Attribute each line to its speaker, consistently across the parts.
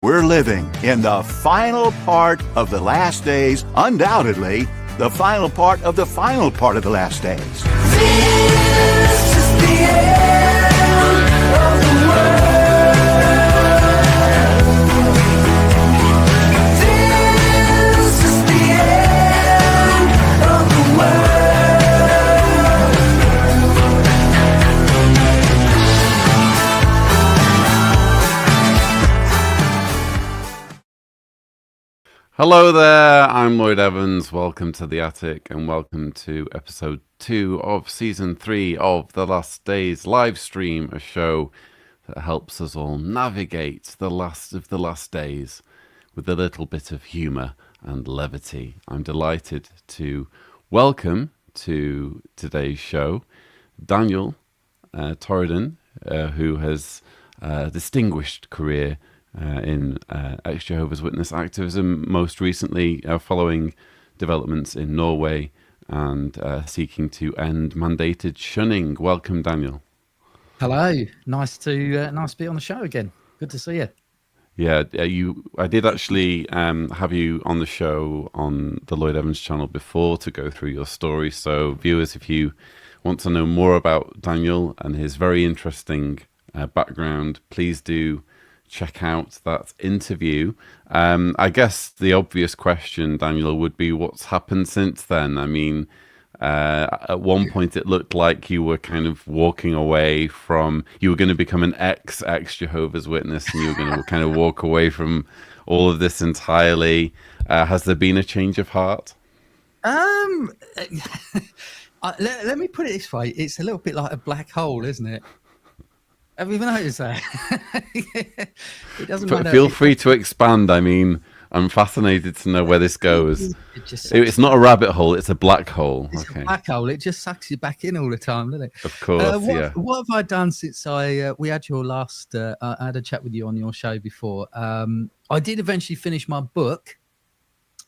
Speaker 1: We're living in the final part of the last days, undoubtedly, the final part of the final part of the last days. This is the end of the world. This is the end of the world.
Speaker 2: Hello there, I'm Lloyd Evans. Welcome to The Attic and welcome to episode 2 of season 3 of The Last Days live stream, a show that helps us all navigate the last of the last days with a little bit of humour and levity. I'm delighted to welcome to today's show Daniel Torridon, who has a distinguished career in ex-Jehovah's Witness activism, most recently following developments in Norway and seeking to end mandated shunning. Welcome, Daniel.
Speaker 3: Hello, nice to be on the show again. Good to see you.
Speaker 2: Yeah, I did actually have you on the show on the Lloyd Evans channel before to go through your story. So viewers, if you want to know more about Daniel and his very interesting background, please do check out that interview. I guess the obvious question, Daniel, would be what's happened since then. I mean, at one point it looked like you were kind of walking away from, you were going to become an ex-Jehovah's Witness and you were going to kind of walk away from all of this entirely. Has there been a change of heart?
Speaker 3: Let me put it this way. It's a little bit like a black hole, isn't it? Have you ever noticed that? It doesn't matter.
Speaker 2: Feel free to expand. I mean, I'm fascinated to know where this goes. It's not a rabbit hole, it's a black hole.
Speaker 3: It's a black hole. It just sucks you back in all the time, doesn't it?
Speaker 2: Of course, yeah.
Speaker 3: What have I done since we had your last... I had a chat with you on your show before. I did eventually finish my book.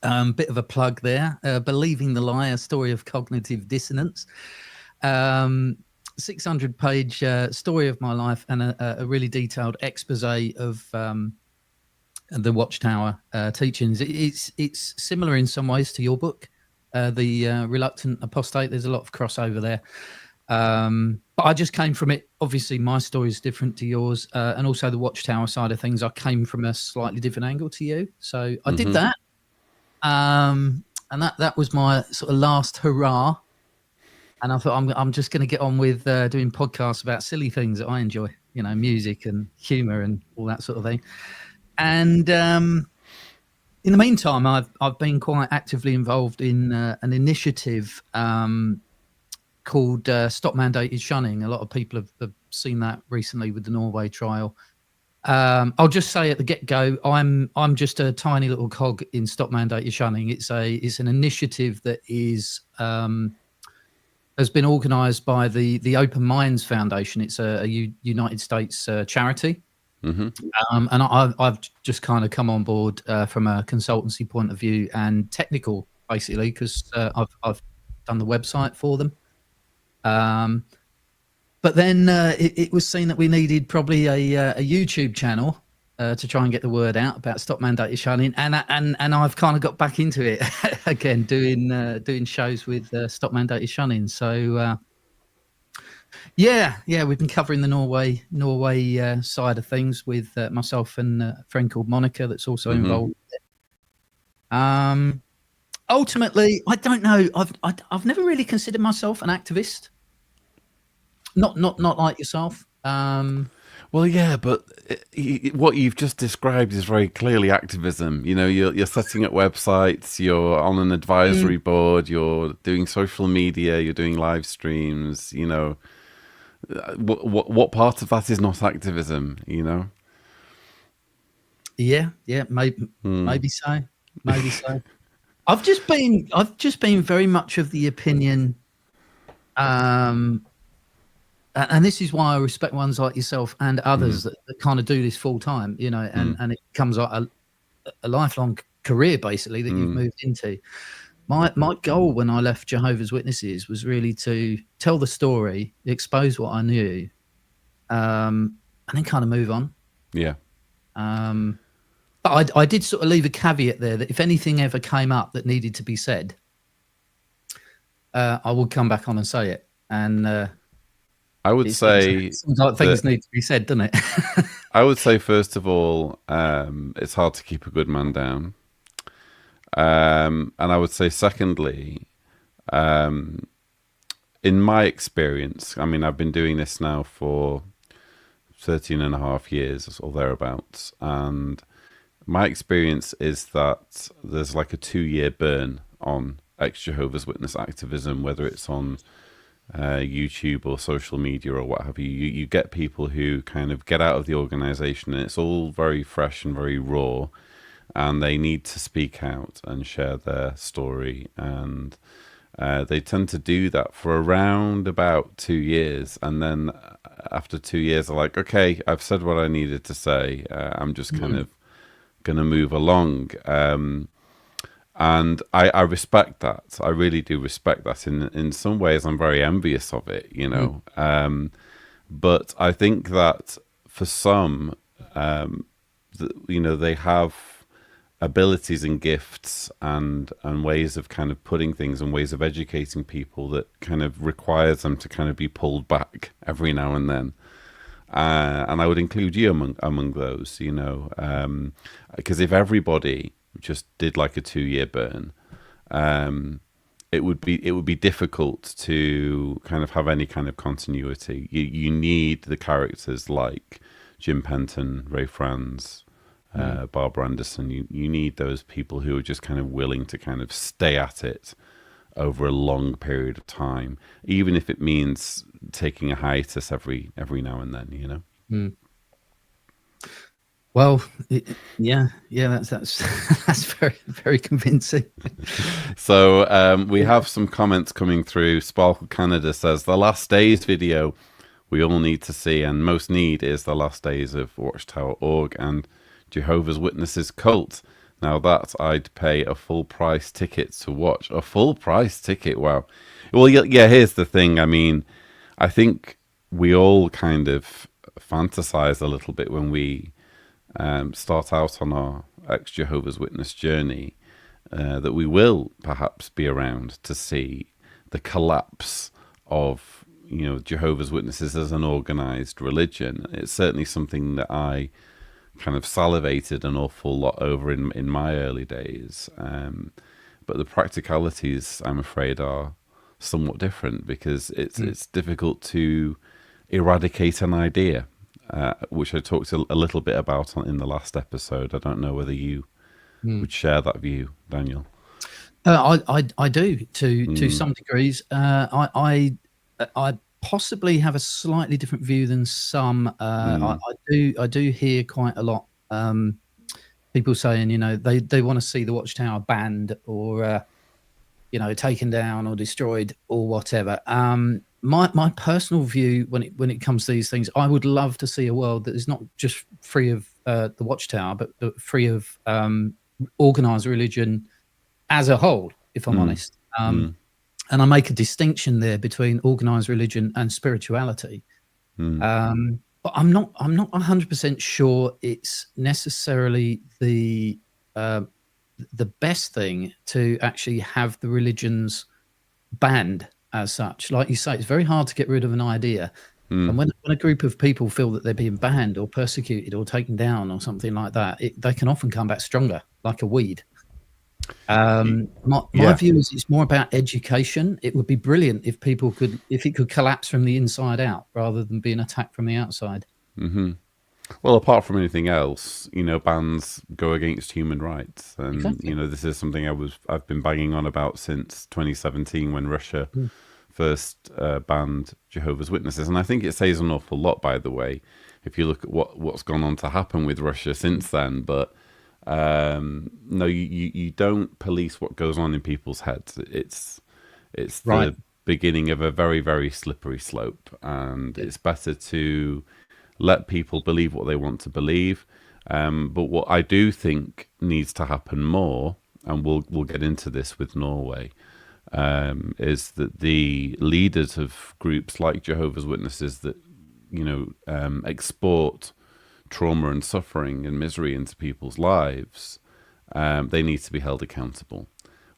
Speaker 3: Bit of a plug there. Believing the Lie, a story of cognitive dissonance. 600-page story of my life and a really detailed expose of the Watchtower teachings. It's similar in some ways to your book, The Reluctant Apostate. There's a lot of crossover there. But I just came from it. Obviously, my story is different to yours. And also the Watchtower side of things, I came from a slightly different angle to you. So I did that. And that was my sort of last hurrah. And I thought I'm just going to get on with doing podcasts about silly things that I enjoy, you know, music and humour and all that sort of thing. And in the meantime, I've been quite actively involved in an initiative called Stop Mandated Shunning. A lot of people have seen that recently with the Norway trial. I'll just say at the get-go, I'm just a tiny little cog in Stop Mandated Shunning. It's an initiative that has been organised by the Open Minds Foundation. It's a United States charity. Mm-hmm. And I've just kind of come on board from a consultancy point of view and technical, basically, because I've done the website for them. But then it was seen that we needed probably a YouTube channel to try and get the word out about Stop Mandated Shunning, and I've kind of got back into it again, doing shows with Stop Mandated Shunning. So yeah, we've been covering the Norway side of things with myself and a friend called Monica that's also involved. Ultimately, I don't know. I've never really considered myself an activist. Not like yourself.
Speaker 2: Well, yeah, but what you've just described is very clearly activism. You know, you're setting up websites, you're on an advisory board, you're doing social media, you're doing live streams. You know, what part of that is not activism? You know.
Speaker 3: Yeah, maybe so. I've just been very much of the opinion. And this is why I respect ones like yourself and others that kind of do this full time, you know, and it becomes like a lifelong career basically that you've moved into. My goal when I left Jehovah's Witnesses was really to tell the story, expose what I knew, and then kind of move on.
Speaker 2: Yeah.
Speaker 3: But I did sort of leave a caveat there that if anything ever came up that needed to be said, I would come back on and say it. And
Speaker 2: I would say
Speaker 3: seems like things need to be said, doesn't it?
Speaker 2: I would say, first of all, it's hard to keep a good man down. And I would say, secondly, in my experience, I mean, I've been doing this now for 13 and a half years or thereabouts. And my experience is that there's like a 2-year burn on ex-Jehovah's Witness activism, whether it's on YouTube or social media or what have you. You get people who kind of get out of the organization and it's all very fresh and very raw, and they need to speak out and share their story, and they tend to do that for around about 2 years, and then after 2 years they're like, okay, I've said what I needed to say, I'm just kind of gonna move along. And I respect that. I really do respect that. In some ways, I'm very envious of it, you know. But I think that for some, you know, they have abilities and gifts and ways of kind of putting things and ways of educating people that kind of requires them to kind of be pulled back every now and then. And I would include you among those, you know, because if everybody just did like a 2-year burn, it would be difficult to kind of have any kind of continuity. You need the characters like Jim Penton, Ray Franz, Barbara Anderson. You need those people who are just kind of willing to kind of stay at it over a long period of time, even if it means taking a hiatus every now and then, you know.
Speaker 3: Well, yeah, that's very, very convincing.
Speaker 2: So we have some comments coming through. Sparkle Canada says, the Last Days video we all need to see, and most need, is the Last Days of Watchtower.org and Jehovah's Witnesses cult. Now that I'd pay a full price ticket to watch. A full price ticket, wow. Well, yeah, here's the thing. I mean, I think we all kind of fantasize a little bit when we start out on our ex-Jehovah's Witness journey, that we will perhaps be around to see the collapse of, you know, Jehovah's Witnesses as an organized religion. It's certainly something that I kind of salivated an awful lot over in my early days. But the practicalities, I'm afraid, are somewhat different, because it's difficult to eradicate an idea. Which I talked a little bit about in the last episode. I don't know whether you would share that view, Daniel.
Speaker 3: I do to some degrees. I possibly have a slightly different view than some. I do hear quite a lot people saying, you know, they want to see the Watchtower banned or you know, taken down or destroyed or whatever. My personal view when it comes to these things, I would love to see a world that is not just free of the Watchtower, but free of organized religion as a whole, if I'm honest. And I make a distinction there between organized religion and spirituality. But I'm not 100% sure it's necessarily the best thing to actually have the religions banned as such. Like you say, it's very hard to get rid of an idea. And when a group of people feel that they're being banned or persecuted or taken down or something like that, they can often come back stronger, like a weed. My view is it's more about education. It would be brilliant if it could collapse from the inside out rather than being attacked from the outside.
Speaker 2: Well, apart from anything else, you know, bans go against human rights, and
Speaker 3: Exactly.
Speaker 2: you know, this is something I've been banging on about since 2017 when Russia first banned Jehovah's Witnesses, and I think it says an awful lot, by the way, if you look at what's gone on to happen with Russia since then. But no, you don't police what goes on in people's heads. It's
Speaker 3: Right.
Speaker 2: the beginning of a very, very slippery slope, and it's better to let people believe what they want to believe. But what I do think needs to happen more, and we'll get into this with Norway, is that the leaders of groups like Jehovah's Witnesses that, you know, export trauma and suffering and misery into people's lives, they need to be held accountable.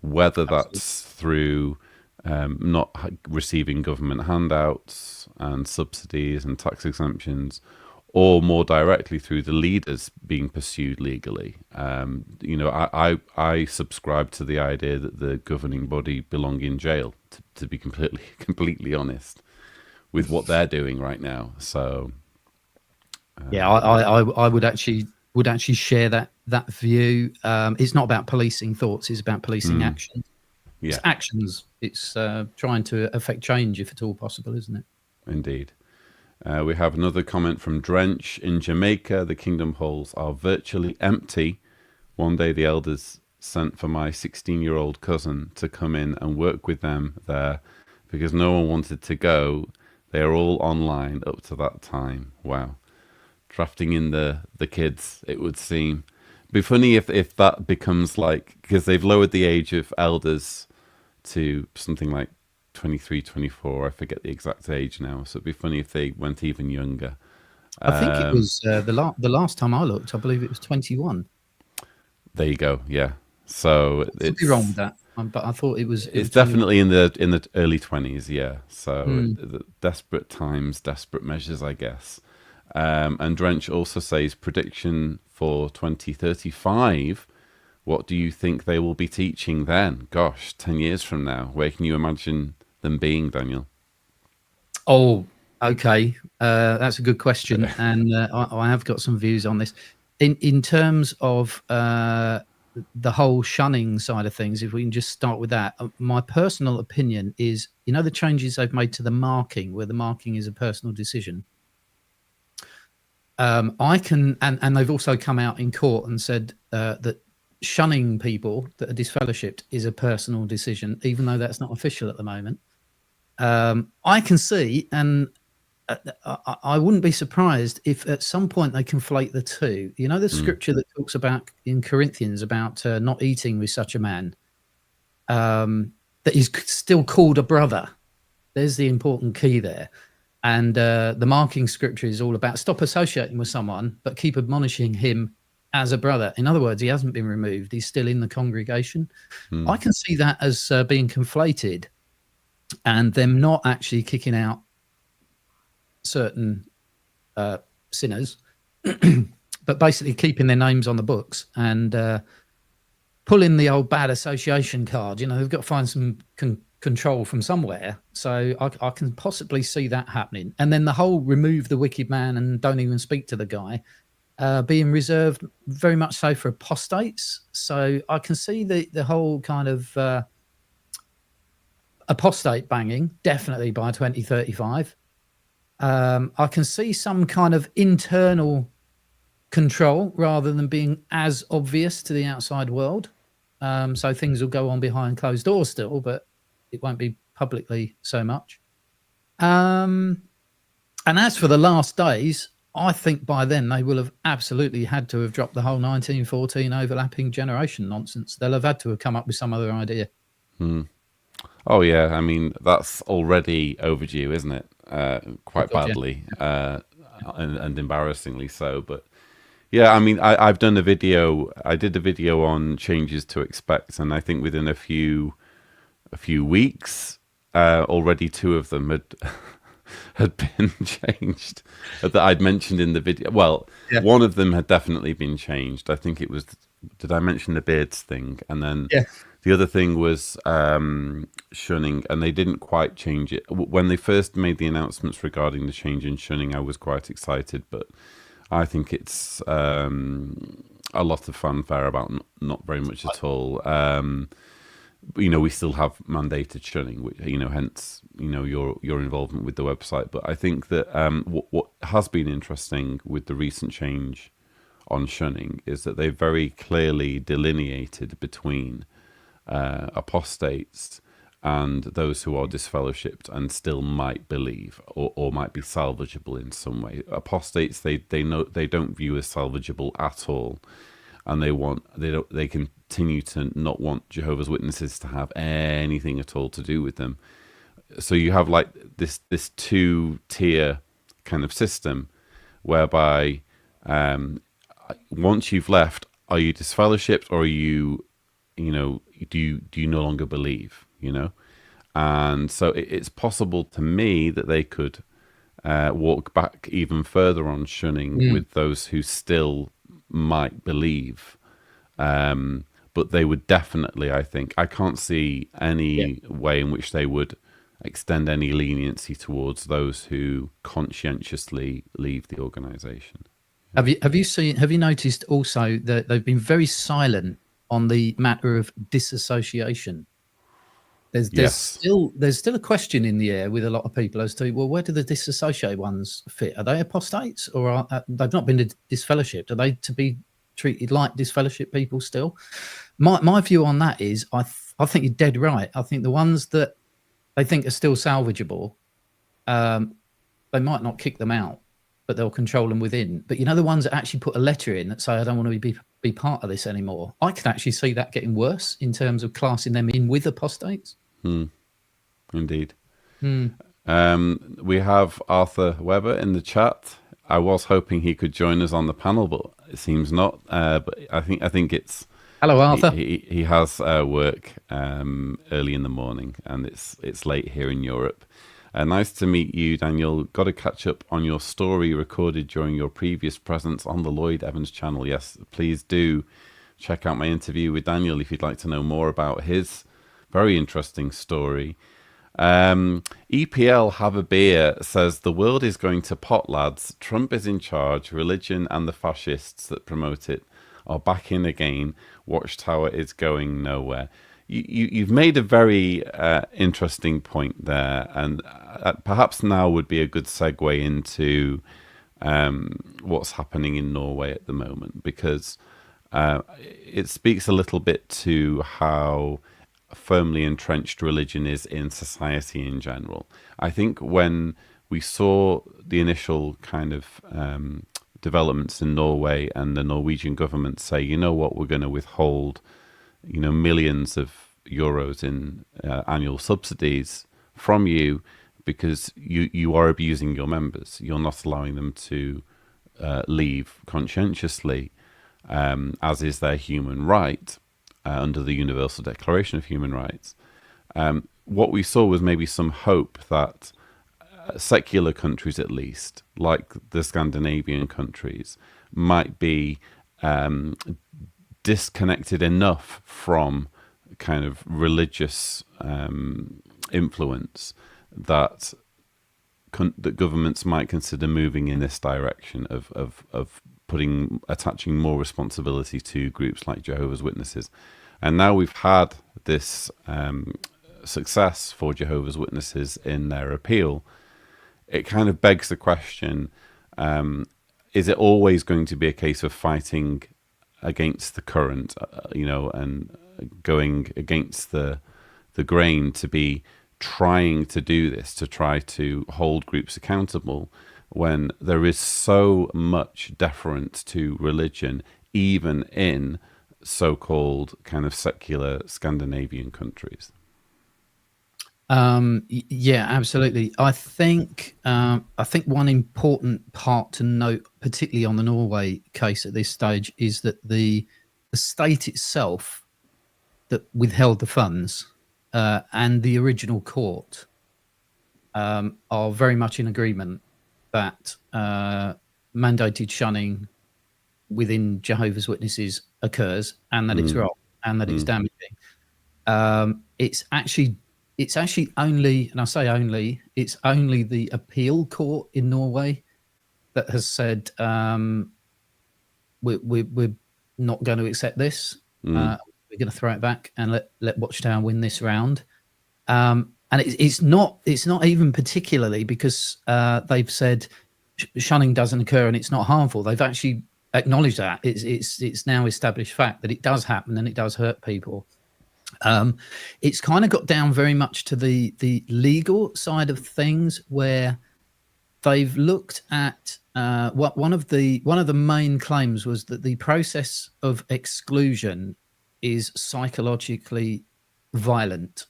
Speaker 2: Whether that's through not receiving government handouts and subsidies and tax exemptions, or more directly through the leaders being pursued legally. I subscribe to the idea that the governing body belong in jail, to be completely honest with what they're doing right now. So
Speaker 3: yeah, I would actually share that view. It's not about policing thoughts; it's about policing action.
Speaker 2: yeah,
Speaker 3: It's actions. It's trying to affect change, if at all possible, isn't it?
Speaker 2: indeed. We have another comment from Drench. In Jamaica, the kingdom halls are virtually empty. One day the elders sent for my 16-year-old cousin to come in and work with them there because no one wanted to go. They are all online up to that time. Wow. Drafting in the kids, it would seem. Be funny if that becomes like, because they've lowered the age of elders to something like 23, 24. I forget the exact age now. So it'd be funny if they went even younger.
Speaker 3: I think it was the last time I looked. I believe it was 21.
Speaker 2: There you go. Yeah. So
Speaker 3: I could be wrong with that, but I thought it was.
Speaker 2: It's definitely in the early 20s. Yeah. So the desperate times, desperate measures, I guess. And Drench also says prediction for 2035. What do you think they will be teaching then? Gosh, 10 years from now. Where can you imagine them being, Daniel?
Speaker 3: Oh, okay. That's a good question. And I have got some views on this. In terms of the whole shunning side of things, if we can just start with that, my personal opinion is, the changes they've made to the marking, where the marking is a personal decision. I can, and they've also come out in court and said that shunning people that are disfellowshipped is a personal decision, even though that's not official at the moment. I can see, and I wouldn't be surprised if at some point they conflate the two. The scripture that talks about in Corinthians about not eating with such a man that is still called a brother. There's the important key there. And the marking scripture is all about stop associating with someone, but keep admonishing him as a brother. In other words, he hasn't been removed. He's still in the congregation. I can see that as being conflated and them not actually kicking out certain sinners, but basically keeping their names on the books and pulling the old bad association card. They've got to find some control from somewhere. So I can possibly see that happening. And then the whole remove the wicked man and don't even speak to the guy being reserved very much so for apostates. So I can see the whole kind of apostate banging definitely by 2035. I can see some kind of internal control rather than being as obvious to the outside world. So things will go on behind closed doors still, but it won't be publicly so much. And as for the last days, I think by then they will have absolutely had to have dropped the whole 1914 overlapping generation nonsense. They'll have had to have come up with some other idea.
Speaker 2: Oh, yeah. I mean, that's already overdue, isn't it? Quite badly and embarrassingly so. But yeah, I mean, I've done a video. I did a video on changes to expect, and I think within a few weeks, already two of them had been changed that I'd mentioned in the video. Well, yeah. One of them had definitely been changed. I think it was, did I mention the beards thing? And then the other thing was shunning, and they didn't quite change it. When they first made the announcements regarding the change in shunning, I was quite excited, but I think it's a lot of fanfare about not very much at all. We still have mandated shunning, which, hence, your involvement with the website. But I think that what has been interesting with the recent change on shunning is that they very clearly delineated between apostates and those who are disfellowshipped and still might believe or might be salvageable in some way. Apostates, they don't view as salvageable at all, and they continue to not want Jehovah's Witnesses to have anything at all to do with them. So you have like this two-tier kind of system whereby once you've left, are you disfellowshipped, or are you, do you no longer believe? And so it's possible to me that they could walk back even further on shunning with those who still might believe. But they would definitely, I think, I can't see any way in which they would extend any leniency towards those who conscientiously leave the organization.
Speaker 3: Have you noticed also that they've been very silent on the matter of disassociation? There's
Speaker 2: Yes.
Speaker 3: still a question in the air with a lot of people as to, well, where do the disassociated ones fit? Are they apostates, or are they've not been disfellowshipped? Are they to be treated like disfellowship people still? My view on that is, I think you're dead right. I think the ones that they think are still salvageable, they might not kick them out, but they'll control them within. But the ones that actually put a letter in that say, I don't want to be part of this anymore, I can actually see that getting worse in terms of classing them in with apostates.
Speaker 2: Indeed. We have Arthur Weber in the chat. I was hoping he could join us on the panel, but it seems not. But I think it's...
Speaker 3: Hello, Arthur.
Speaker 2: He has work early in the morning, and it's late here in Europe. Nice to meet you, Daniel. Got to catch up on your story recorded during your previous presence on the Lloyd Evans channel. Yes, please do check out my interview with Daniel if you'd like to know more about his very interesting story. EPL Have a Beer says, the world is going to pot, lads. Trump is in charge. Religion and the fascists that promote it are back in again. Watchtower is going nowhere. You've made a very interesting point there, and perhaps now would be a good segue into what's happening in Norway at the moment, because it speaks a little bit to how firmly entrenched religion is in society in general. I think when we saw the initial kind of developments in Norway and the Norwegian government say, you know what, we're going to withhold millions of euros in annual subsidies from you because you are abusing your members. You're not allowing them to leave conscientiously, as is their human right under the Universal Declaration of Human Rights. What we saw was maybe some hope that secular countries, at least, like the Scandinavian countries, might be disconnected enough from kind of religious influence that that governments might consider moving in this direction of attaching more responsibility to groups like Jehovah's Witnesses. And now we've had this success for Jehovah's Witnesses in their appeal. It kind of begs the question, is it always going to be a case of fighting against the current, and going against the grain, to be trying to do this, to try to hold groups accountable, when there is so much deference to religion, even in so-called kind of secular Scandinavian countries?
Speaker 3: Yeah, absolutely. I think one important part to note, particularly on the Norway case at this stage, is that the state itself that withheld the funds and the original court are very much in agreement that mandated shunning within Jehovah's Witnesses occurs, and that it's wrong, and that it's damaging. It's actually only, and I say only, it's only the appeal court in Norway that has said we're not going to accept this. We're going to throw it back and let Watchtower win this round. And it's not even particularly because they've said shunning doesn't occur and it's not harmful. They've actually acknowledged that it's now established fact that it does happen and it does hurt people. It's kind of got down very much to the legal side of things, where they've looked at one of the main claims was that the process of exclusion is psychologically violent.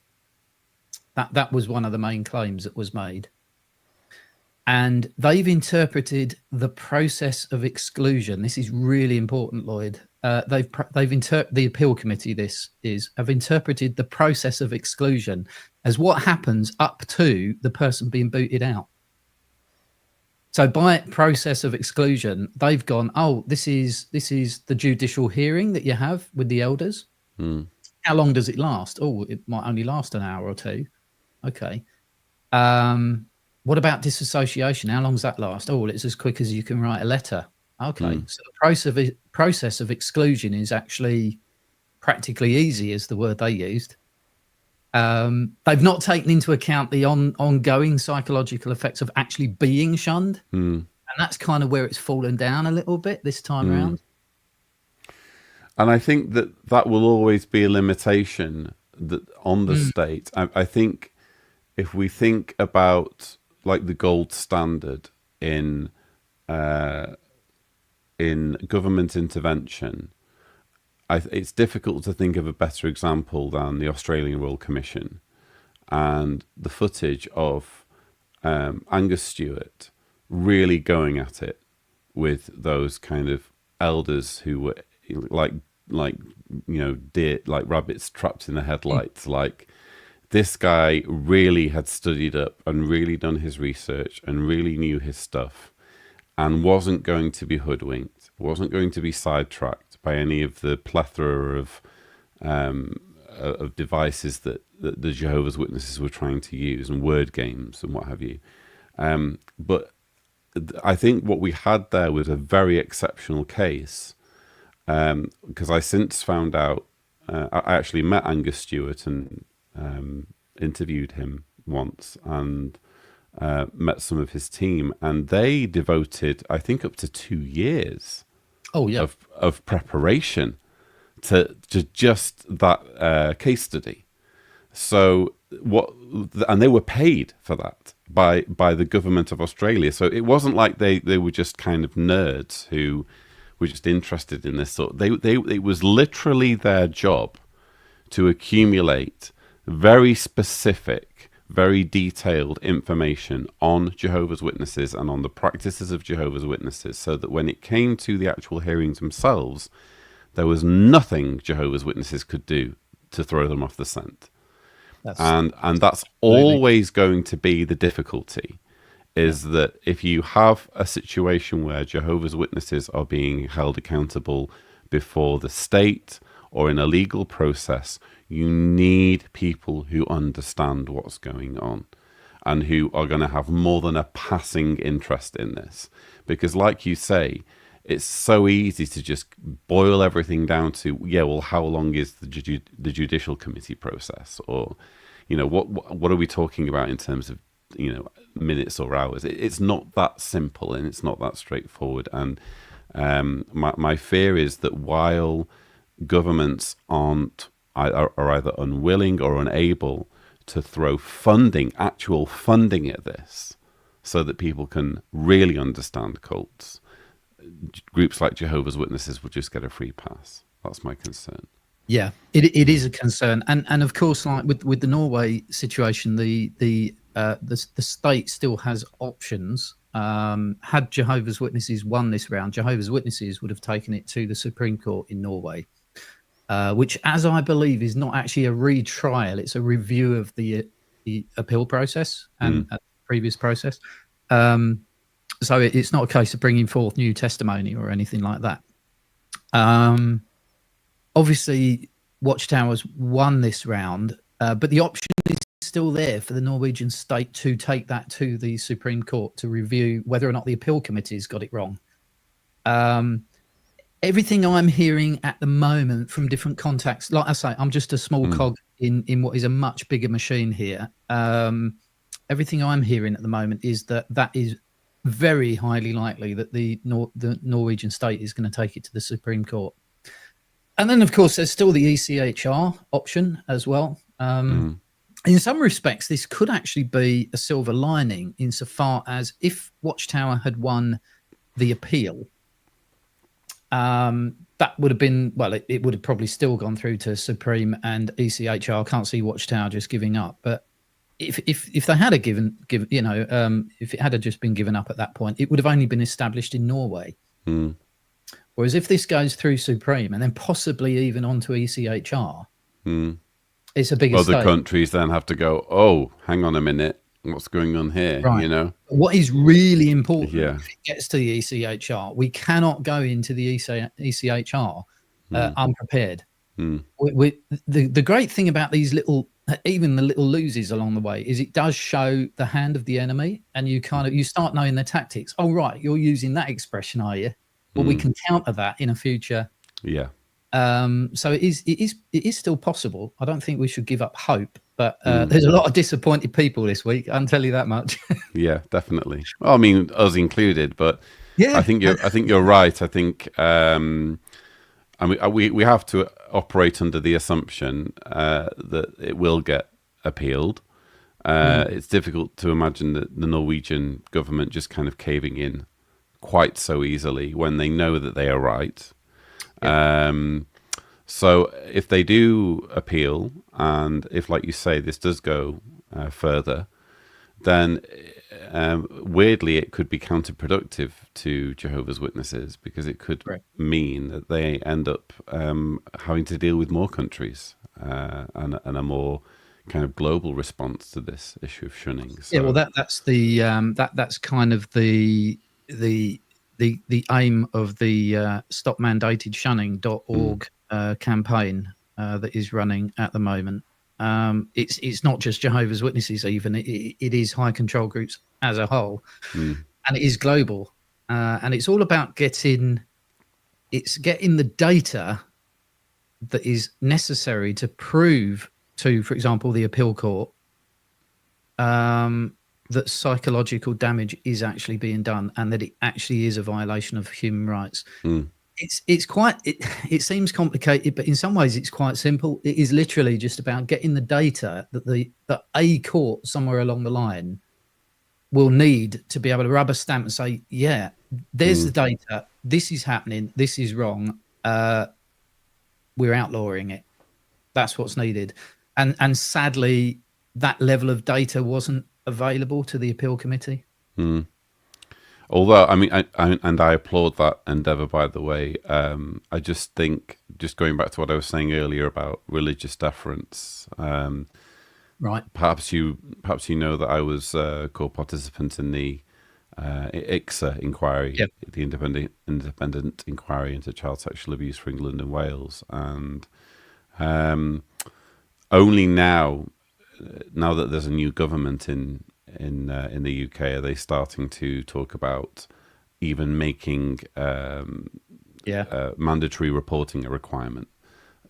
Speaker 3: That was one of the main claims that was made. and they've interpreted the process of exclusion. This is really important, Lloyd. The appeal committee have interpreted the process of exclusion as what happens up to the person being booted out. So by process of exclusion, they've gone, oh, this is the judicial hearing that you have with the elders. How long does it last? Oh, it might only last an hour or two. Okay. What about disassociation? How long does that last? Oh, well, it's as quick as you can write a letter. Okay. So the process of exclusion is actually practically easy, is the word they used. They've not taken into account the ongoing psychological effects of actually being shunned. And that's kind of where it's fallen down a little bit this time around.
Speaker 2: And I think that will always be a limitation on the state. I think if we think about like the gold standard in government intervention, it's difficult to think of a better example than the Australian Royal Commission and the footage of Angus Stewart really going at it with those kind of elders who were like deer, like rabbits trapped in the headlights. Like, this guy really had studied up and really done his research and really knew his stuff and wasn't going to be hoodwinked, wasn't going to be sidetracked by any of the plethora of devices that the Jehovah's Witnesses were trying to use, and word games and what have you. But I think what we had there was a very exceptional case, because I since found out, I actually met Angus Stewart and interviewed him once, and met some of his team, and they devoted, I think, up to 2 years of preparation to just that case study. So and they were paid for that by the government of Australia. So it wasn't like they were just kind of nerds who were just interested in this sort. It was literally their job to accumulate very specific, very detailed information on Jehovah's Witnesses and on the practices of Jehovah's Witnesses, so that when it came to the actual hearings themselves, there was nothing Jehovah's Witnesses could do to throw them off the scent. And that's always going to be the difficulty, is that if you have a situation where Jehovah's Witnesses are being held accountable before the state or in a legal process, you need people who understand what's going on and who are going to have more than a passing interest in this. Because like you say, it's so easy to just boil everything down to, well, how long is the judicial committee process? Or, what are we talking about in terms of, minutes or hours? It's not that simple, and it's not that straightforward. And my fear is that while governments are either unwilling or unable to throw actual funding at this, so that people can really understand cults, groups like Jehovah's Witnesses will just get a free pass. That's my concern.
Speaker 3: Yeah, it is a concern, and of course, like with the Norway situation, the state still has options. Had Jehovah's Witnesses won this round, Jehovah's Witnesses would have taken it to the Supreme Court in Norway, which, as I believe, is not actually a retrial; it's a review of the appeal process and the previous process. So it's not a case of bringing forth new testimony or anything like that. Obviously, Watchtower's won this round, but the option is still there for the Norwegian state to take that to the Supreme Court to review whether or not the appeal committee's got it wrong. Everything I'm hearing at the moment from different contacts, like I say, I'm just a small cog in what is a much bigger machine here. Everything I'm hearing at the moment is that is very highly likely that the Norwegian state is going to take it to the Supreme Court. And then, of course, there's still the ECHR option as well. In some respects, this could actually be a silver lining insofar as if Watchtower had won the appeal, that would have been, well, it would have probably still gone through to Supreme and ECHR. Can't see Watchtower just giving up. But if they had given if it had just been given up at that point, it would have only been established in Norway. Whereas if this goes through Supreme and then possibly even onto ECHR, it's a bigger
Speaker 2: Other
Speaker 3: state.
Speaker 2: countries then have to go, oh, hang on a minute, what's going on here?
Speaker 3: Right.
Speaker 2: You know,
Speaker 3: what is really important
Speaker 2: Yeah.
Speaker 3: if it gets to the ECHR, we cannot go into the ECHR unprepared. The great thing about these even the little loses along the way is it does show the hand of the enemy, and you start knowing their tactics. Oh, right, you're using that expression, are you? Well, we can counter that in a future.
Speaker 2: Yeah.
Speaker 3: So it is still possible. I don't think we should give up hope, but there's a lot of disappointed people this week. I can tell you that much.
Speaker 2: Yeah, definitely. Well, I mean, us included, but
Speaker 3: Yeah.
Speaker 2: I think you're right. I think I mean, we have to operate under the assumption that it will get appealed. It's difficult to imagine that the Norwegian government just kind of caving in quite so easily when they know that they are right. So if they do appeal, and if, like you say, this does go further, then weirdly it could be counterproductive to Jehovah's Witnesses, because it could mean that they end up having to deal with more countries and a more kind of global response to this issue of shunning. So,
Speaker 3: yeah, well, that's the that's kind of the aim of the stopmandatedshunning.org campaign that is running at the moment. It's not just Jehovah's Witnesses, even it is high control groups as a whole, and it is global, and it's all about getting the data that is necessary to prove to, for example, the appeal court that psychological damage is actually being done, and that it actually is a violation of human rights. It seems complicated, but in some ways it's quite simple. It is literally just about getting the data that a court somewhere along the line will need to be able to rubber stamp and say, yeah, there's the data, this is happening, this is wrong, we're outlawing it. That's what's needed. And sadly, that level of data wasn't available to the appeal committee.
Speaker 2: Although, I mean, I applaud that endeavour, by the way. I just think, just going back to what I was saying earlier about religious deference,
Speaker 3: right?
Speaker 2: Perhaps you know that I was co-participant in the ICSA inquiry, the independent inquiry into child sexual abuse for England and Wales, and only now that there's a new government in the UK, are they starting to talk about even making mandatory reporting a requirement.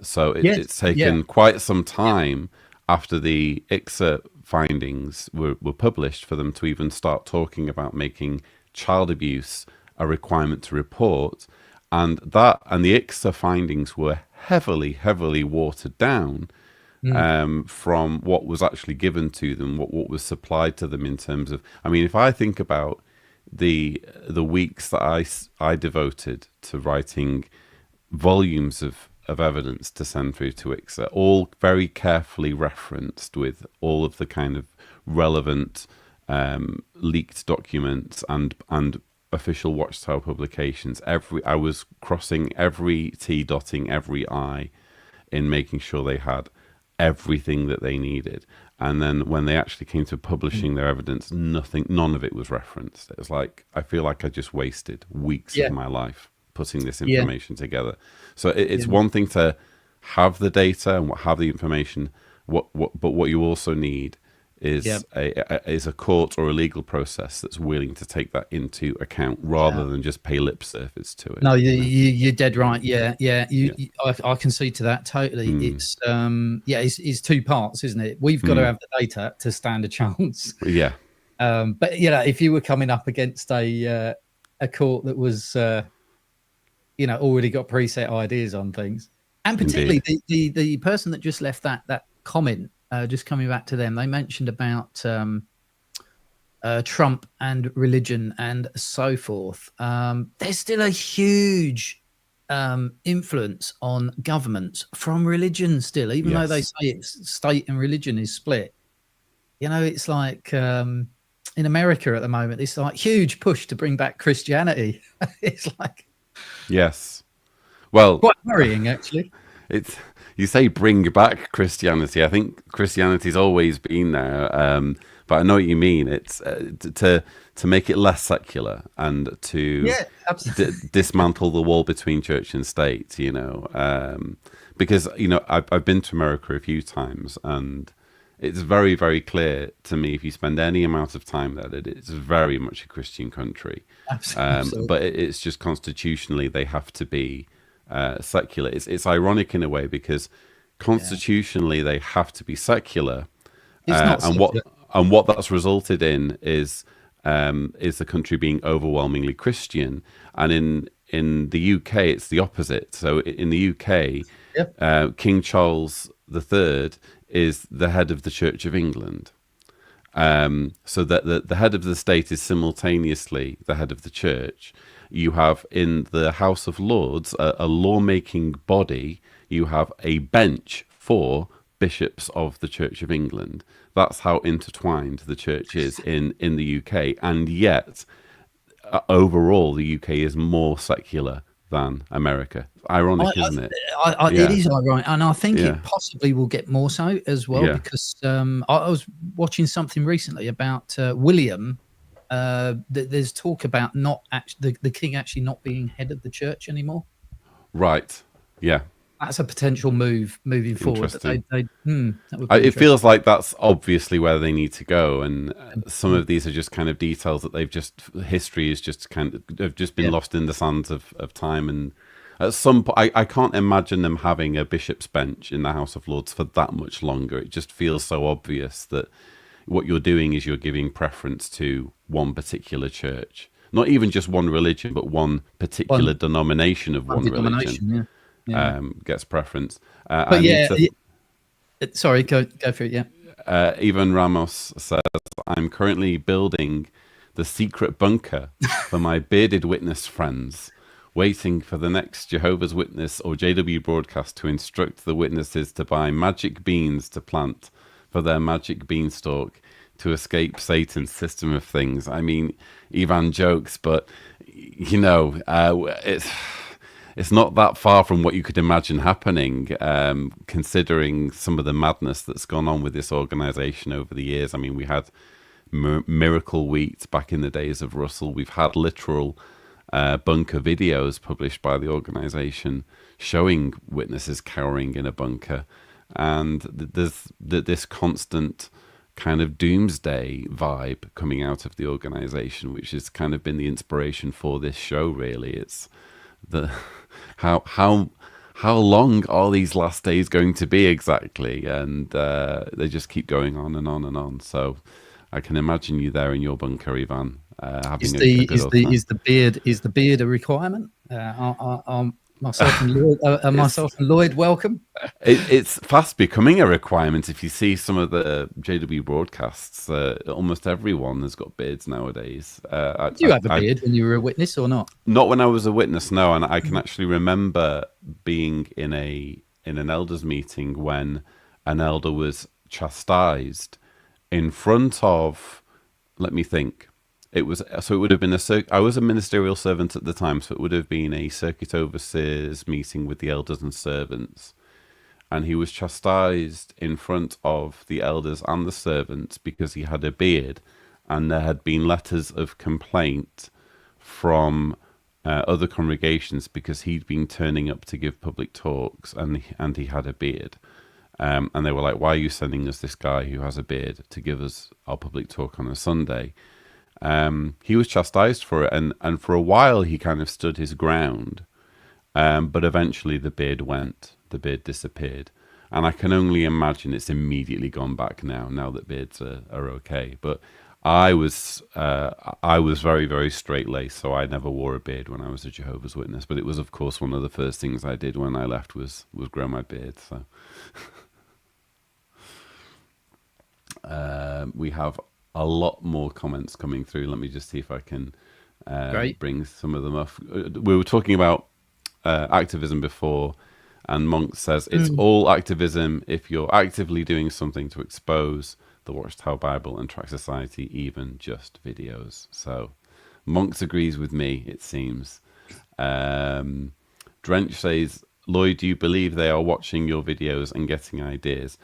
Speaker 2: So it's taken quite some time after the ICSA findings were published for them to even start talking about making child abuse a requirement to report, and the ICSA findings were heavily watered down from what was actually given to them, what was supplied to them in terms of, I mean, if I think about the weeks that I devoted to writing volumes of evidence to send through to ICSA, all very carefully referenced with all of the kind of relevant leaked documents and official Watchtower publications. I was crossing every T, dotting every I in making sure they had everything that they needed. And then when they actually came to publishing their evidence, none of it was referenced. It was like, I feel like I just wasted weeks of my life putting this information together. So it's one thing to have the data and have the information, but what you also need is a court or a legal process that's willing to take that into account rather than just pay lip service to it.
Speaker 3: No, you're dead right. I can see to that totally. It's two parts, isn't it? We've got to have the data to stand a chance.
Speaker 2: Yeah.
Speaker 3: But if you were coming up against a court that was already got preset ideas on things, and particularly the person that just left that comment, just coming back to them, they mentioned about Trump and religion and so forth. There's still a huge influence on governments from religion still, even though they say it's state and religion is split. it's like in America at the moment, it's like huge push to bring back Christianity. It's like
Speaker 2: Yes. Well,
Speaker 3: quite worrying, actually.
Speaker 2: it's you say bring back Christianity. I think Christianity's always been there, but I know what you mean. It's to make it less secular and to
Speaker 3: Yeah, absolutely.
Speaker 2: dismantle the wall between church and state. Because I've been to America a few times, and it's very, very clear to me if you spend any amount of time there that it's very much a Christian country.
Speaker 3: Absolutely.
Speaker 2: But it's just constitutionally they have to be secular. It's ironic in a way because constitutionally they have to be secular,
Speaker 3: It's not
Speaker 2: and
Speaker 3: secular.
Speaker 2: what that's resulted in is the country being overwhelmingly Christian, and in the UK it's the opposite. So in the UK,
Speaker 3: Yep.
Speaker 2: King Charles III is the head of the Church of England. So that the head of the state is simultaneously the head of the church. You have in the House of Lords a lawmaking body. You have a bench for bishops of the Church of England. That's how intertwined the church is in the UK. And yet, overall, the UK is more secular than America. Ironic, isn't it?
Speaker 3: It is ironic, and I think
Speaker 2: Yeah.
Speaker 3: it possibly will get more so as well
Speaker 2: Yeah.
Speaker 3: because I was watching something recently about William. There's talk about not actually the king actually not being head of the church anymore.
Speaker 2: Right. Yeah.
Speaker 3: That's a potential move moving forward. That
Speaker 2: Interesting.
Speaker 3: that would be
Speaker 2: It
Speaker 3: interesting.
Speaker 2: feels like that's obviously where they need to go, and some of these are just kind of details that history is just kind of have just been lost in the sands of time. And at some point, I can't imagine them having a bishop's bench in the House of Lords for that much longer. It just feels so obvious that what you're doing is you're giving preference to one particular church, not even just one religion, but one particular denomination of one religion.
Speaker 3: Denomination, yeah.
Speaker 2: Gets preference.
Speaker 3: But sorry, go for it. Yeah.
Speaker 2: Ivan Ramos says, I'm currently building the secret bunker for my bearded witness friends, waiting for the next Jehovah's Witness or JW broadcast to instruct the witnesses to buy magic beans to plant for their magic beanstalk to escape Satan's system of things. I mean, Ivan jokes, but, it's not that far from what you could imagine happening, considering some of the madness that's gone on with this organization over the years. I mean, we had Miracle Wheat back in the days of Russell. We've had literal bunker videos published by the organization showing witnesses cowering in a bunker. And there's this constant kind of doomsday vibe coming out of the organization, which has kind of been the inspiration for this show, really. It's how long are these last days going to be exactly? And they just keep going on and on and on. So I can imagine you there in your bunker, Ivan, having a good old time.
Speaker 3: Is the beard a requirement? Myself and Lloyd welcome.
Speaker 2: It's fast becoming a requirement. If you see some of the JW broadcasts, almost everyone has got beards nowadays.
Speaker 3: Do you have a beard when you were a witness or not?
Speaker 2: Not when I was a witness, no. And I can actually remember being in an elders meeting when an elder was chastised in front of, let me think. It would have been I was a ministerial servant at the time, so it would have been a circuit overseers meeting with the elders and servants. And he was chastised in front of the elders and the servants because he had a beard, and there had been letters of complaint from other congregations because he'd been turning up to give public talks and he had a beard. And they were like, why are you sending us this guy who has a beard to give us our public talk on a Sunday? He was chastised for it, and for a while he kind of stood his ground, but eventually the beard disappeared, and I can only imagine it's immediately gone back now that beards are okay. But I was very, very straight-laced, so I never wore a beard when I was a Jehovah's Witness, but it was, of course, one of the first things I did when I left was grow my beard. So we have a lot more comments coming through. Let me just see if I can bring some of them up. We were talking about activism before, and Monk says it's all activism if you're actively doing something to expose the Watchtower Bible and Tract Society, even just videos. So Monks agrees with me, it seems. Drench says, Lloyd, do you believe they are watching your videos and getting ideas?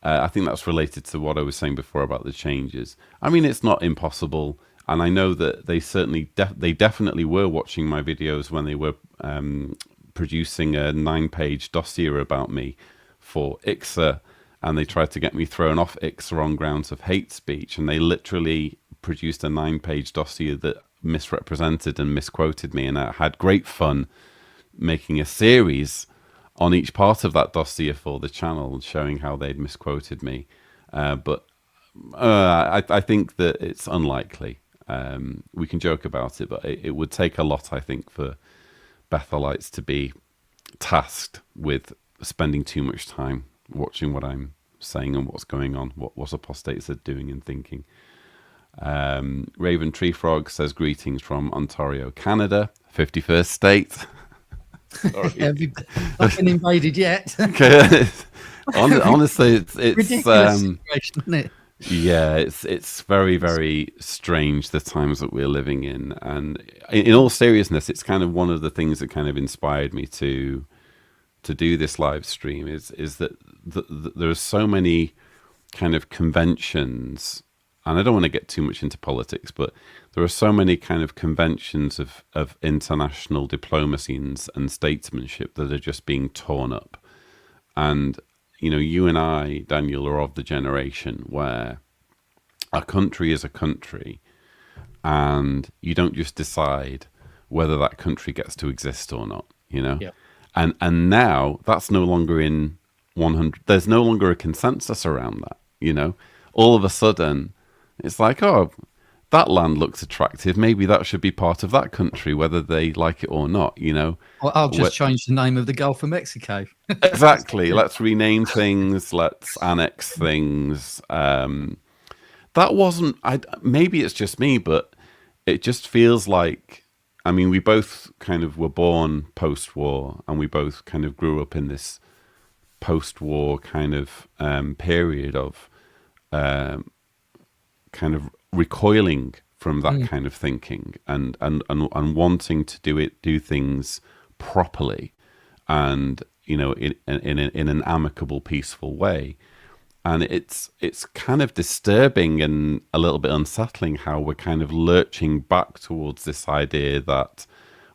Speaker 2: I think that's related to what I was saying before about the changes. I mean, it's not impossible. And I know that they certainly, they definitely were watching my videos when they were producing a 9-page dossier about me for ICSA, and they tried to get me thrown off ICSA on grounds of hate speech, and they literally produced a 9-page dossier that misrepresented and misquoted me, and I had great fun making a series on each part of that dossier for the channel, showing how they'd misquoted me. But I think that it's unlikely. We can joke about it, but it would take a lot, I think, for Bethelites to be tasked with spending too much time watching what I'm saying and what's going on, what apostates are doing and thinking. Raven Tree Frog says, greetings from Ontario, Canada, 51st state. Sorry.
Speaker 3: Have you not been invaded yet?
Speaker 2: Honestly, it's
Speaker 3: ridiculous situation, isn't it?
Speaker 2: Yeah, it's very, very strange, the times that we're living in. And in all seriousness, it's kind of one of the things that kind of inspired me to do this live stream is that there are so many kind of conventions, and I don't want to get too much into politics, but there are so many kind of conventions of international diplomacy and statesmanship that are just being torn up. And you and I, Daniel, are of the generation where a country is a country, and you don't just decide whether that country gets to exist or not,
Speaker 3: Yeah.
Speaker 2: And now that's no longer in 100. There's no longer a consensus around that, All of a sudden, it's like, oh, that land looks attractive. Maybe that should be part of that country, whether they like it or not, Well,
Speaker 3: I'll just change the name of the Gulf of Mexico.
Speaker 2: Exactly. Let's rename things. Let's annex things. That wasn't. Maybe it's just me, but it just feels like. I mean, we both kind of were born post-war, and we both kind of grew up in this post-war kind of period of kind of recoiling from that kind of thinking and wanting to do things properly, and in an amicable, peaceful way. And it's kind of disturbing and a little bit unsettling how we're kind of lurching back towards this idea that,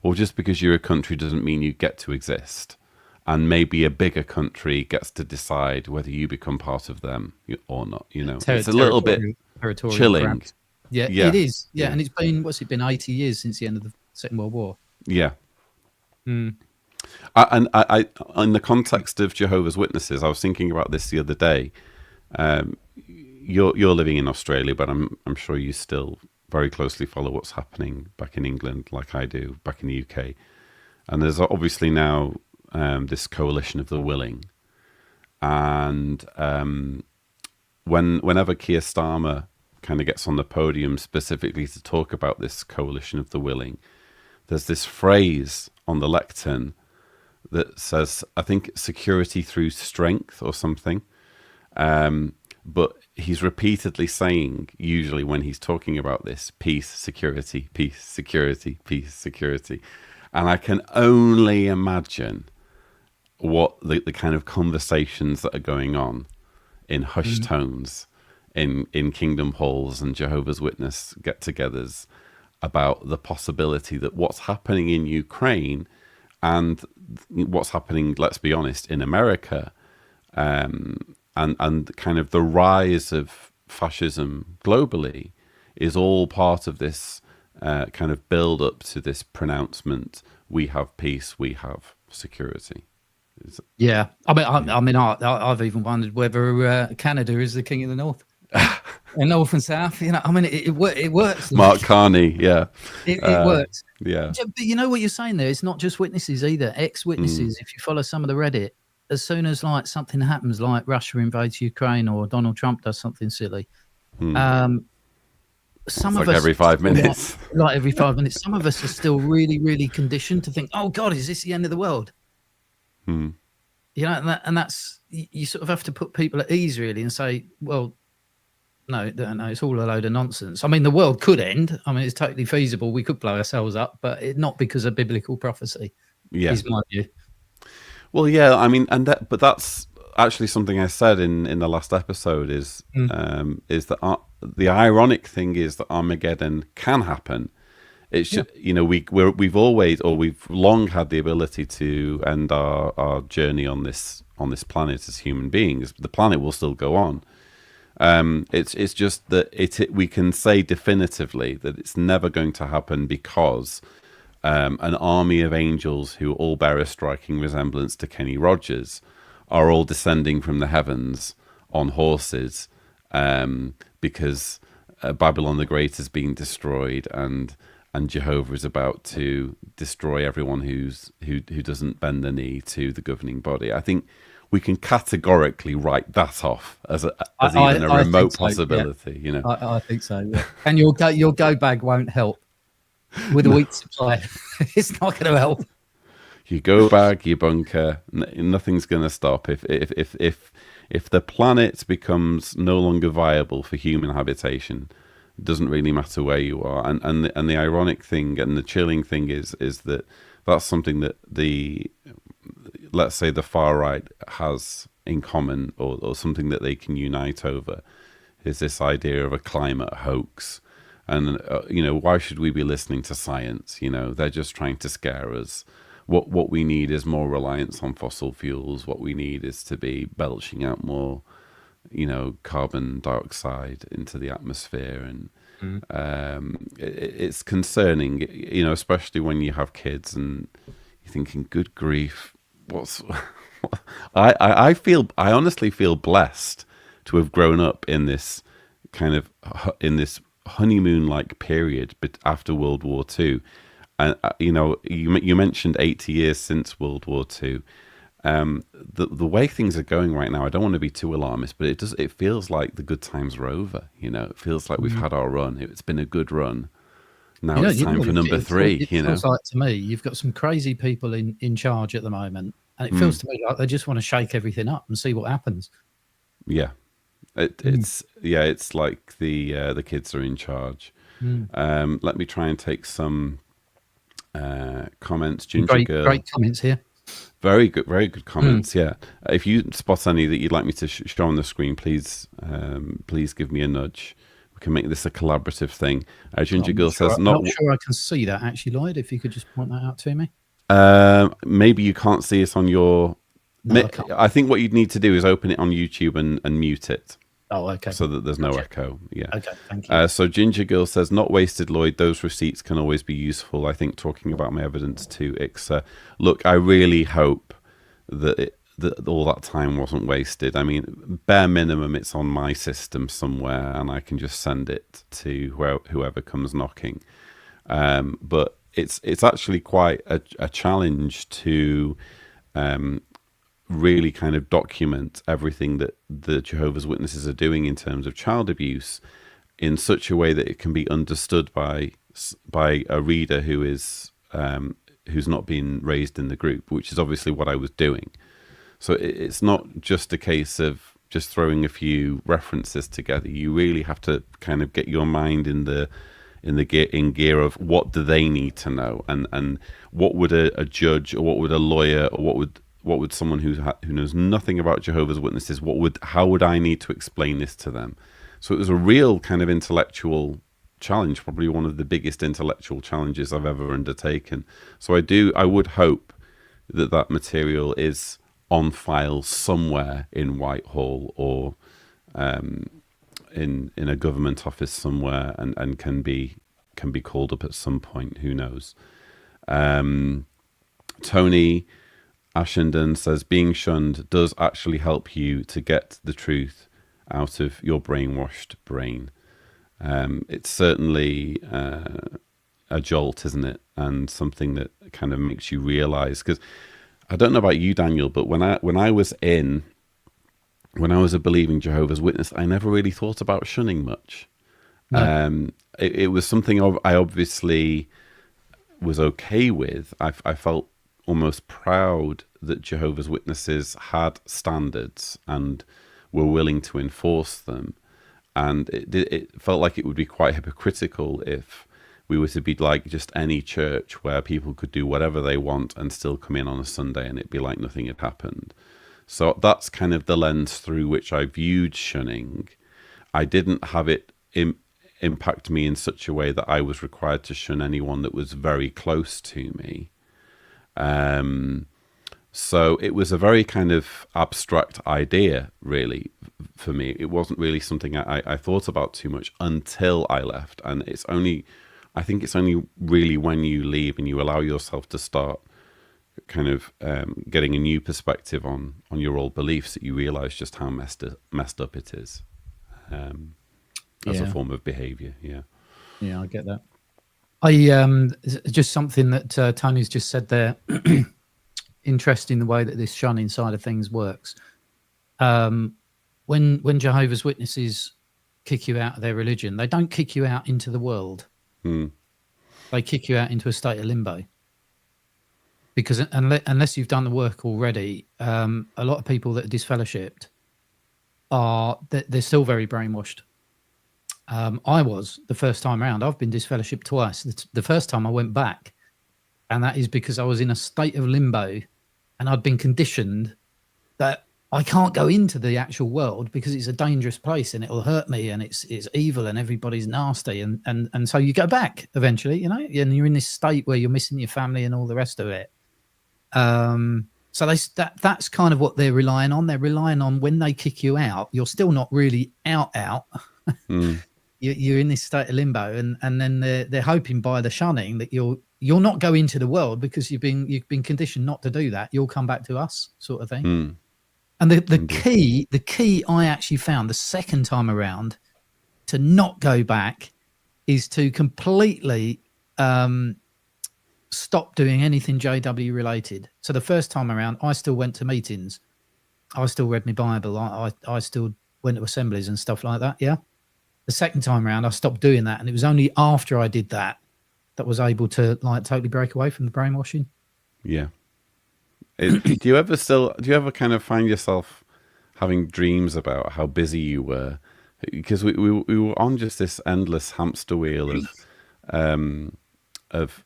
Speaker 2: well, just because you're a country doesn't mean you get to exist, and maybe a bigger country gets to decide whether you become part of them or not. It's a little bit chilling.
Speaker 3: Perhaps. Yeah, it is. Yeah, and it's been 80 years since the end of the Second World War.
Speaker 2: Yeah. And I, in the context of Jehovah's Witnesses, I was thinking about this the other day. You're living in Australia, but I'm sure you still very closely follow what's happening back in England, like I do back in the UK. And there's obviously now this coalition of the willing, and whenever Keir Starmer kind of gets on the podium specifically to talk about this coalition of the willing, there's this phrase on the lectern that says, I think, security through strength or something. But he's repeatedly saying, usually when he's talking about this, peace, security, peace, security, peace, security. And I can only imagine what the kind of conversations that are going on in hushed tones in Kingdom Halls and Jehovah's Witness get-togethers about the possibility that what's happening in Ukraine and what's happening, let's be honest, in America, and kind of the rise of fascism globally is all part of this kind of build up to this pronouncement: we have peace, we have security.
Speaker 3: Yeah, I've even wondered whether Canada is the king of the north, and north and south. It works.
Speaker 2: Mark Carney, yeah,
Speaker 3: it works.
Speaker 2: Yeah,
Speaker 3: but you know what you're saying there? It's not just witnesses either. Ex-witnesses. If you follow some of the Reddit, as soon as like something happens, like Russia invades Ukraine or Donald Trump does something silly, some of us
Speaker 2: every 5 minutes,
Speaker 3: like every 5 minutes, some of us are still really, really conditioned to think, "Oh God, is this the end of the world?" And that's you sort of have to put people at ease really and say, well, No, it's all a load of nonsense. I mean, the world could end. I mean, it's totally feasible. We could blow ourselves up, but not because of biblical prophecy.
Speaker 2: Yeah.
Speaker 3: Is my view.
Speaker 2: Well, yeah. I mean, but that's actually something I said in the last episode. Is that the ironic thing is that Armageddon can happen. It's just, we've always, or we've long had the ability to end our journey on this planet as human beings. The planet will still go on. It's just that we can say definitively that it's never going to happen because an army of angels who all bear a striking resemblance to Kenny Rogers are all descending from the heavens on horses because Babylon the Great is being destroyed and Jehovah is about to destroy everyone who doesn't bend the knee to the governing body. I think we can categorically write that off as even a remote possibility.
Speaker 3: Yeah. I think so. Yeah. And your go bag won't help with a weak supply. It's not going to help.
Speaker 2: Your go bag, your bunker, nothing's going to stop. If the planet becomes no longer viable for human habitation, it doesn't really matter where you are. And the ironic thing and the chilling thing is that that's something that let's say the far right has in common, or something that they can unite over, is this idea of a climate hoax. And why should we be listening to science? They're just trying to scare us. What we need is more reliance on fossil fuels. What we need is to be belching out more carbon dioxide into the atmosphere, and it's concerning, especially when you have kids and you're thinking, good grief, I honestly feel blessed to have grown up in this honeymoon-like period, but after World War II. And you mentioned 80 years since World War II. The way things are going right now, I don't want to be too alarmist, but it feels like the good times are over. It feels like we've had our run. It's been a good run. Now it's time for number 3.
Speaker 3: It feels like, to me, you've got some crazy people in charge at the moment, and it feels to me like they just want to shake everything up and see what happens.
Speaker 2: Yeah, it's like the kids are in charge. Let me try and take some comments. Ginger Girl,
Speaker 3: great comments here.
Speaker 2: Very good comments. Yeah, if you spot any that you'd like me to show on the screen, please give me a nudge. We can make this a collaborative thing. Ginger Girl says,
Speaker 3: I'm not sure I can see that actually, Lloyd. If you could just point that out to me.
Speaker 2: Maybe you can't see it on your.
Speaker 3: No,
Speaker 2: I think what you'd need to do is open it on YouTube and mute it.
Speaker 3: Oh, okay.
Speaker 2: So that there's no echo. Yeah.
Speaker 3: Okay, thank you.
Speaker 2: So Ginger Girl says, not wasted, Lloyd. Those receipts can always be useful. I think talking about my evidence to Ixa. Look, I really hope that all that time wasn't wasted. I mean, bare minimum, it's on my system somewhere, and I can just send it to whoever comes knocking. But it's actually quite a challenge to really kind of document everything that the Jehovah's Witnesses are doing in terms of child abuse in such a way that it can be understood by a reader who's not been raised in the group, which is obviously what I was doing. So it's not just a case of just throwing a few references together. You really have to kind of get your mind in gear of what do they need to know, and what would a judge, or what would a lawyer, or what would someone who knows nothing about Jehovah's Witnesses, how would I need to explain this to them? So it was a real kind of intellectual challenge, probably one of the biggest intellectual challenges I've ever undertaken. So I would hope that material is on file somewhere in Whitehall, or in a government office somewhere, and can be called up at some point. Who knows? Tony Ashenden says, being shunned does actually help you to get the truth out of your brainwashed brain. It's certainly a jolt, isn't it? And something that kind of makes you realize, because I don't know about you, Daniel, but when I was a believing Jehovah's Witness, I never really thought about shunning much. No. It was something I obviously was okay with. I felt almost proud that Jehovah's Witnesses had standards and were willing to enforce them. And it felt like it would be quite hypocritical if we were to be like just any church where people could do whatever they want and still come in on a Sunday and it'd be like nothing had happened. So that's kind of the lens through which I viewed shunning. I didn't have it impact me in such a way that I was required to shun anyone that was very close to me. So it was a very kind of abstract idea, really, for me. It wasn't really something I thought about too much until I left. And I think it's only really when you leave and you allow yourself to start kind of getting a new perspective on your old beliefs that you realize just how messed up it is as a form of behavior.
Speaker 3: Yeah, I get that. I just something that Tony's just said there. Interesting the way that this shunning side of things works. When Jehovah's Witnesses kick you out of their religion, they don't kick you out into the world. They kick you out into a state of limbo. Because unless you've done the work already, a lot of people that are disfellowshipped they're still very brainwashed. I was the first time around. I've been disfellowshipped twice. The first time I went back, and that is because I was in a state of limbo, and I'd been conditioned that I can't go into the actual world because it's a dangerous place and it'll hurt me and it's evil and everybody's nasty, and so you go back eventually, you know, and you're in this state where you're missing your family and all the rest of it. So that's kind of what they're relying on. They're relying on when they kick you out, you're still not really out. You're in this state of limbo, and then they're hoping by the shunning that you'll not go into the world because you've been conditioned not to do that. You'll come back to us, sort of thing. And the key I actually found the second time around to not go back is to completely stop doing anything JW related. So the first time around, I still went to meetings. I still read my Bible. I still went to assemblies and stuff like that. Yeah. The second time around, I stopped doing that. And it was only after I did that that was able to like totally break away from the brainwashing.
Speaker 2: Yeah. Do you ever kind of find yourself having dreams about how busy you were? Because we were on just this endless hamster wheel of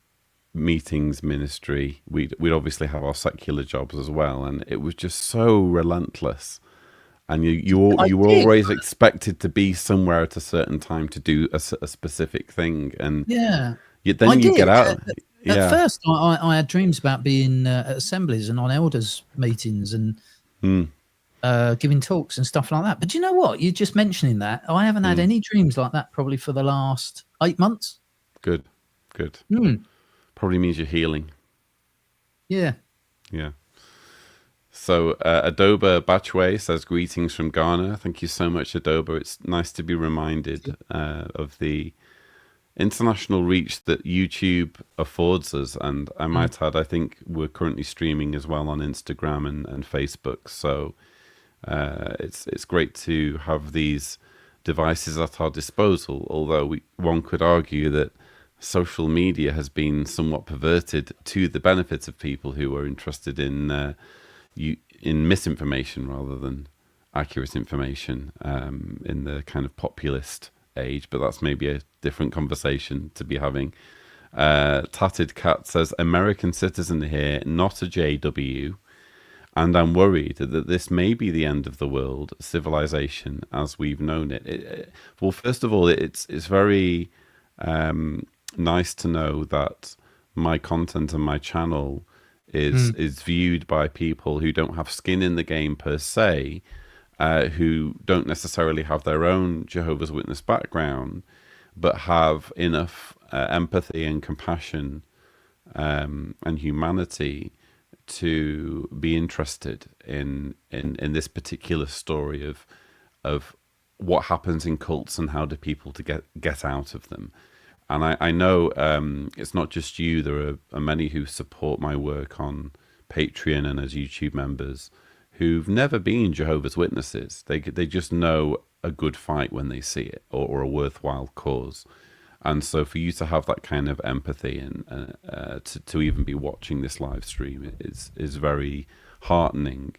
Speaker 2: meetings, ministry. We'd obviously have our secular jobs as well, and it was just so relentless. And you were always expected to be somewhere at a certain time to do a specific thing, and
Speaker 3: yeah,
Speaker 2: you get out.
Speaker 3: At first, I had dreams about being at assemblies and on elders meetings and giving talks and stuff like that. But you know what? You're just mentioning that. I haven't had any dreams like that probably for the last 8 months.
Speaker 2: Good. Probably means you're healing.
Speaker 3: Yeah.
Speaker 2: Yeah. So Adoba Batchway says, greetings from Ghana. Thank you so much, Adoba. It's nice to be reminded of the international reach that YouTube affords us. And I might add, I think we're currently streaming as well on Instagram and Facebook. So it's great to have these devices at our disposal, although one could argue that social media has been somewhat perverted to the benefit of people who are interested in misinformation rather than accurate information in the kind of populist age, but that's maybe a different conversation to be having. Tatted Cat says, American citizen here, not a JW, and I'm worried that this may be the end of the world, civilization as we've known it. Well, first of all, it's very nice to know that my content and my channel is viewed by people who don't have skin in the game per se, who don't necessarily have their own Jehovah's Witness background, but have enough empathy and compassion and humanity to be interested in this particular story of what happens in cults and how do people to get out of them. And I know it's not just you. There are many who support my work on Patreon and as YouTube members who've never been Jehovah's Witnesses. They just know a good fight when they see it, or a worthwhile cause. And so for you to have that kind of empathy and to even be watching this live stream is very heartening.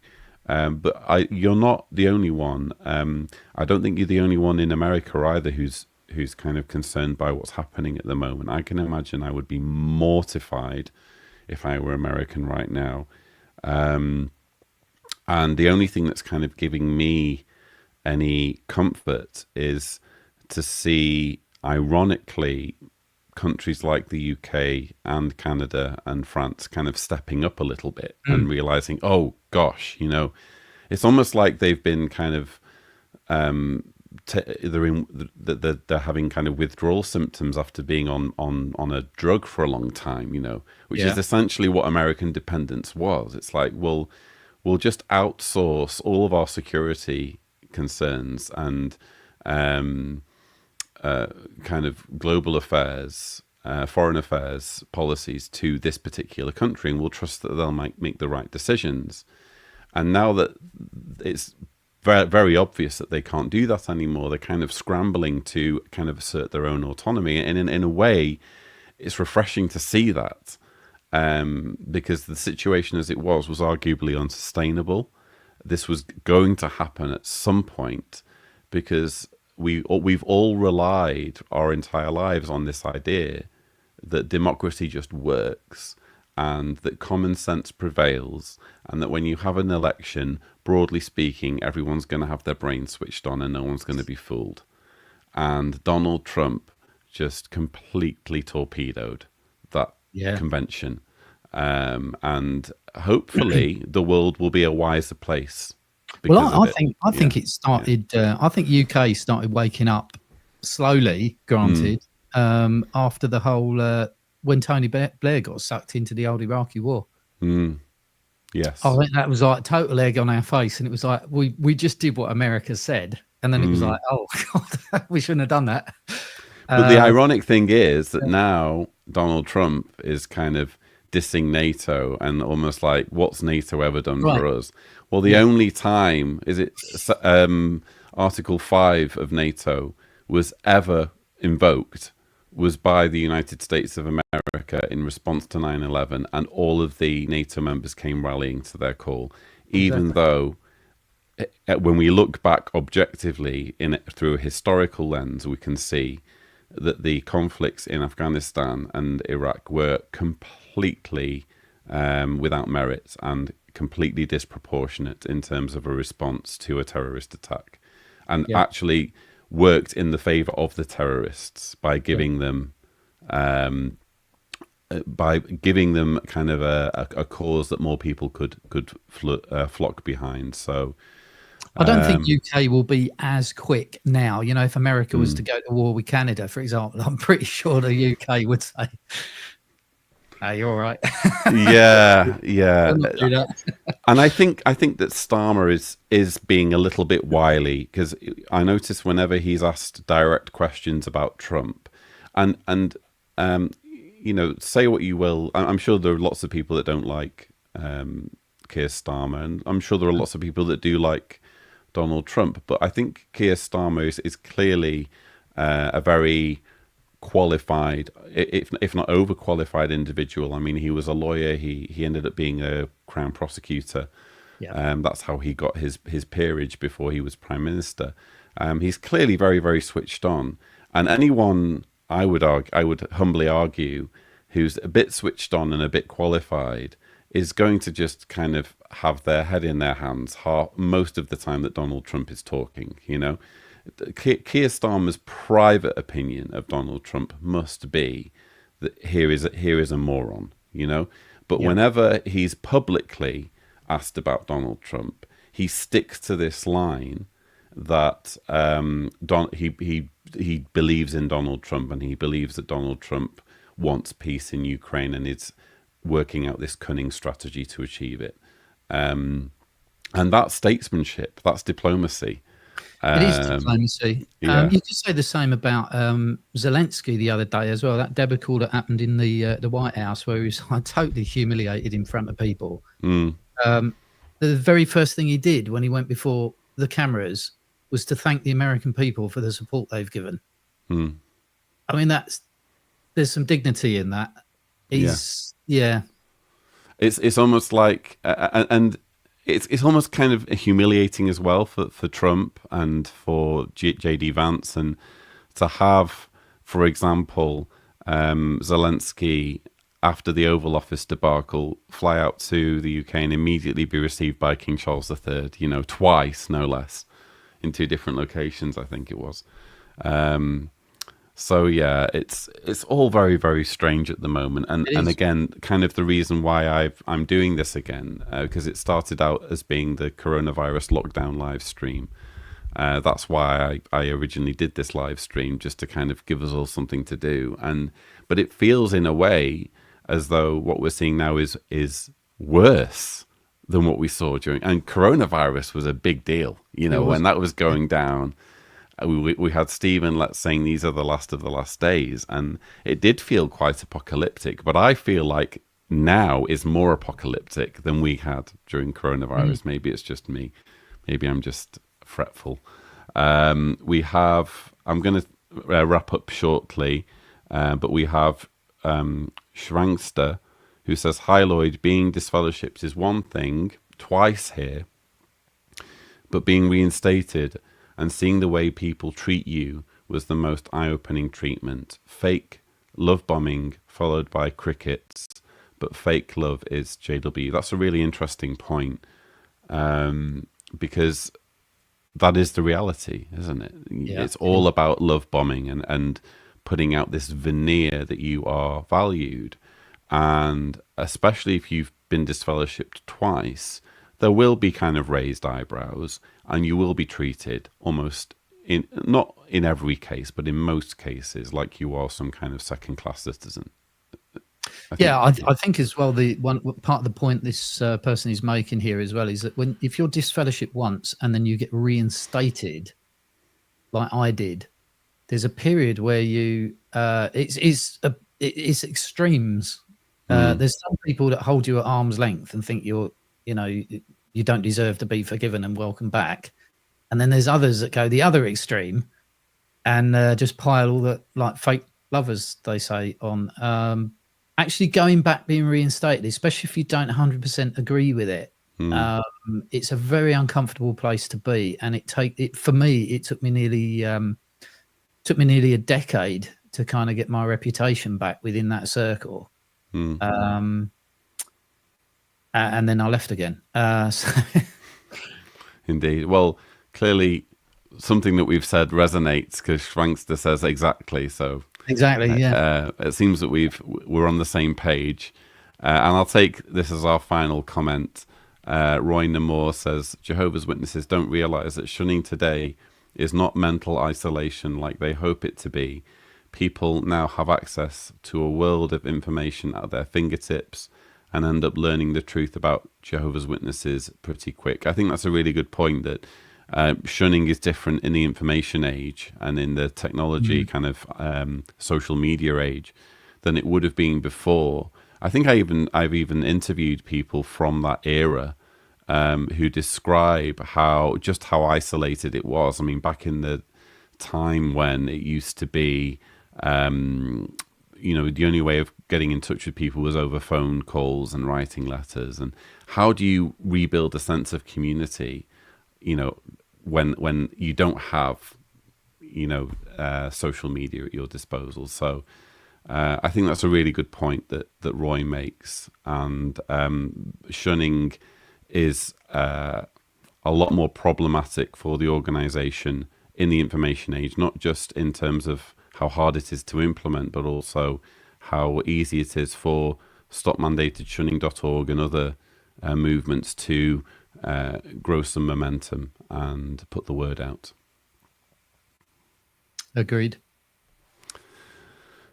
Speaker 2: But you're not the only one. I don't think you're the only one in America either who's kind of concerned by what's happening at the moment. I can imagine I would be mortified if I were American right now. And the only thing that's kind of giving me any comfort is to see, ironically, countries like the UK and Canada and France kind of stepping up a little bit and realizing, oh gosh, it's almost like they've been kind of they're having kind of withdrawal symptoms after being on a drug for a long time, which is essentially what American independence was. It's like, we'll just outsource all of our security concerns and kind of global affairs, foreign affairs policies to this particular country, and we'll trust that they'll make the right decisions. And now that it's very, very obvious that they can't do that anymore, they're kind of scrambling to kind of assert their own autonomy. And in a way, it's refreshing to see that, because the situation as it was arguably unsustainable. This was going to happen at some point, because we've all relied our entire lives on this idea that democracy just works and that common sense prevails, and that when you have an election, broadly speaking, everyone's going to have their brain switched on and no one's going to be fooled. And Donald Trump just completely torpedoed that convention. And hopefully the world will be a wiser place.
Speaker 3: Well, I think it started. I think UK started waking up slowly. Granted, after the whole when Tony Blair got sucked into the old Iraqi war.
Speaker 2: Yes,
Speaker 3: I think that was like total egg on our face, and it was like we just did what America said, and then it was like, oh God, we shouldn't have done that.
Speaker 2: But the ironic thing is that now Donald Trump is kind of dissing NATO and almost like, what's NATO ever done for us? Well, the only time Article 5 of NATO was ever invoked was by the United States of America in response to 9/11, and all of the NATO members came rallying to their call, even though when we look back objectively through a historical lens, we can see that the conflicts in Afghanistan and Iraq were completely without merit and completely disproportionate in terms of a response to a terrorist attack, and actually worked in the favor of the terrorists by giving them kind of a cause that more people could flock behind. So
Speaker 3: I don't think UK will be as quick now. If America was to go to war with Canada, for example, I'm pretty sure the UK would say, "Hey, you're all right."
Speaker 2: Yeah.
Speaker 3: Do that.
Speaker 2: And I think that Starmer is being a little bit wily, because I notice whenever he's asked direct questions about Trump, and say what you will, I'm sure there are lots of people that don't like Keir Starmer, and I'm sure there are lots of people that do like Donald Trump, but I think Keir Starmer is clearly a very qualified, if not overqualified individual. I mean, he was a lawyer. He ended up being a Crown prosecutor. That's how he got his peerage before he was Prime Minister. He's clearly very, very switched on. And anyone, I would humbly argue, who's a bit switched on and a bit qualified is going to just kind of have their head in their hands most of the time that Donald Trump is talking. Keir Starmer's private opinion of Donald Trump must be that here is a moron, But whenever he's publicly asked about Donald Trump, he sticks to this line that he believes in Donald Trump, and he believes that Donald Trump wants peace in Ukraine and is working out this cunning strategy to achieve it. And that's statesmanship, that's diplomacy.
Speaker 3: It is diplomacy. You could say the same about Zelensky the other day as well. That debacle that happened in the White House, where he was totally humiliated in front of people. The very first thing he did when he went before the cameras was to thank the American people for the support they've given. I mean, there's some dignity in that. It's almost
Speaker 2: like, and it's almost kind of humiliating as well for Trump and for JD Vance, and to have, for example, Zelensky, after the Oval Office debacle, fly out to the UK and immediately be received by King Charles III, twice, no less, in 2 different locations, I think it was. So yeah, it's all very, very strange at the moment, and again, kind of the reason why I'm doing this again, because it started out as being the coronavirus lockdown live stream. That's why I originally did this live stream, just to kind of give us all something to do. But it feels in a way as though what we're seeing now is worse than what we saw during. And coronavirus was a big deal, when that was going down. We had Stephen saying these are the last of the last days, and it did feel quite apocalyptic. But I feel like now is more apocalyptic than we had during coronavirus. Maybe it's just me. Maybe I'm just fretful. I'm going to wrap up shortly, but we have Shrankster, who says, "Hi Lloyd, being disfellowshipped is one thing, twice here, but being reinstated and seeing the way people treat you was the most eye-opening treatment. Fake love bombing followed by crickets, but fake love is JW." That's a really interesting point, because that is the reality, isn't it? Yeah. It's all about love bombing and putting out this veneer that you are valued. And especially if you've been disfellowshipped twice, there will be kind of raised eyebrows, and you will be treated almost not in every case, but in most cases, like you are some kind of second-class citizen.
Speaker 3: I think as well, the one part of the point this person is making here as well is that if you're disfellowshipped once and then you get reinstated, like I did, there's a period where you it's extremes. There's some people that hold you at arm's length and think you don't deserve to be forgiven and welcome back, and then there's others that go the other extreme and just pile all the fake lovers, they say, on. Actually going back, being reinstated, especially if you don't 100% agree with it, it's a very uncomfortable place to be. And for me, it took me nearly a decade to kind of get my reputation back within that circle. And then I left again.
Speaker 2: Indeed. Well, clearly something that we've said resonates, because Schwankster says exactly so.
Speaker 3: Exactly, yeah.
Speaker 2: It seems that we're on the same page. And I'll take this as our final comment. Roy Namor says, "Jehovah's Witnesses don't realize that shunning today is not mental isolation like they hope it to be. People now have access to a world of information at their fingertips and end up learning the truth about Jehovah's Witnesses pretty quick." I think that's a really good point, that shunning is different in the information age and in the technology kind of social media age than it would have been before. I think I've even interviewed people from that era who describe how isolated it was. I mean, back in the time when it used to be, the only way of getting in touch with people was over phone calls and writing letters. And how do you rebuild a sense of community, when you don't have, social media at your disposal? So I think that's a really good point that Roy makes. And shunning is a lot more problematic for the organization in the information age, not just in terms of how hard it is to implement, but also how easy it is for stopmandatedshunning.org and other movements to grow some momentum and put the word out.
Speaker 3: Agreed.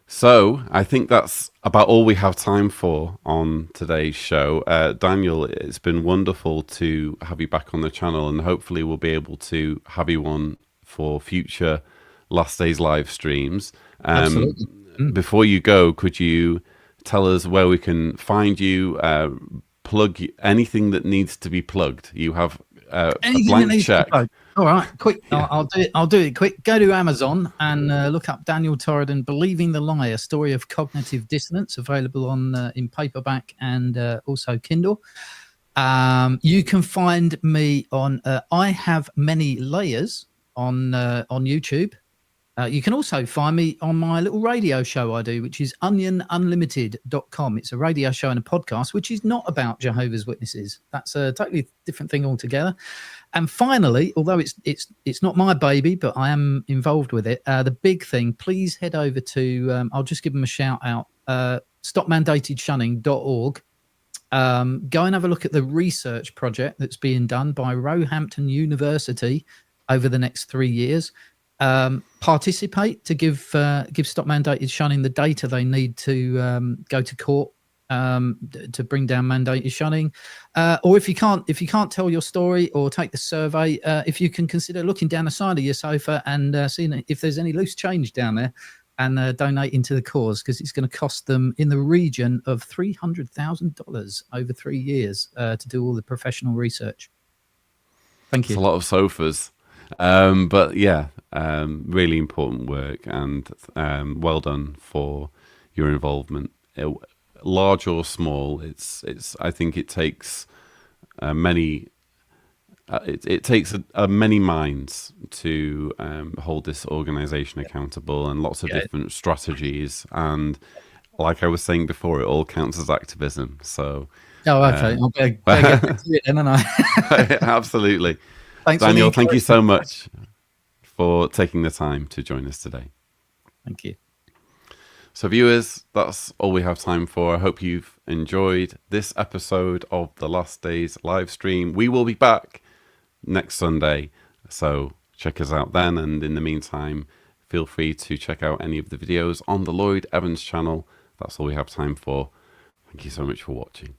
Speaker 2: So I think that's about all we have time for on today's show. Daniel, it's been wonderful to have you back on the channel, and hopefully we'll be able to have you on for future Last Days live streams.
Speaker 3: Absolutely.
Speaker 2: Before you go, could you tell us where we can find you? Plug anything that needs to be plugged. You have a blank check.
Speaker 3: All right, quick.
Speaker 2: Yeah.
Speaker 3: I'll do it quick. Go to Amazon and look up Daniel Torridon, Believing the Lie, a story of cognitive dissonance, available on in paperback and also Kindle. You can find me on I Have Many Layers on YouTube. You can also find me on my little radio show I do, which is onionunlimited.com. It's a radio show and a podcast, which is not about Jehovah's Witnesses. That's a totally different thing altogether. And finally, although it's not my baby, but I am involved with it, the big thing, please head over to, I'll just give them a shout out, stopmandatedshunning.org. Go and have a look at the research project that's being done by Roehampton University over the next 3 years. Participate to give Stop Mandated Shunning the data they need to go to court to bring down mandated shunning, or if you can't tell your story or take the survey, if you can consider looking down the side of your sofa and seeing if there's any loose change down there, and donating to the cause, because it's going to cost them in the region of $300,000 over 3 years to do all the professional research. Thank you.
Speaker 2: It's a lot of sofas, but yeah, really important work, and well done for your involvement. Large or small, it's. I think it takes many. It takes many minds to hold this organization accountable, and lots of different strategies. And like I was saying before, it all counts as activism. So,
Speaker 3: okay, I'll better get to it then, and
Speaker 2: absolutely.
Speaker 3: Thanks,
Speaker 2: Daniel. Thank you so much for taking the time to join us today.
Speaker 3: Thank you.
Speaker 2: So viewers, that's all we have time for. I hope you've enjoyed this episode of the Last Days live stream. We will be back next Sunday, so check us out then. And in the meantime, feel free to check out any of the videos on the Lloyd Evans channel. That's all we have time for. Thank you so much for watching.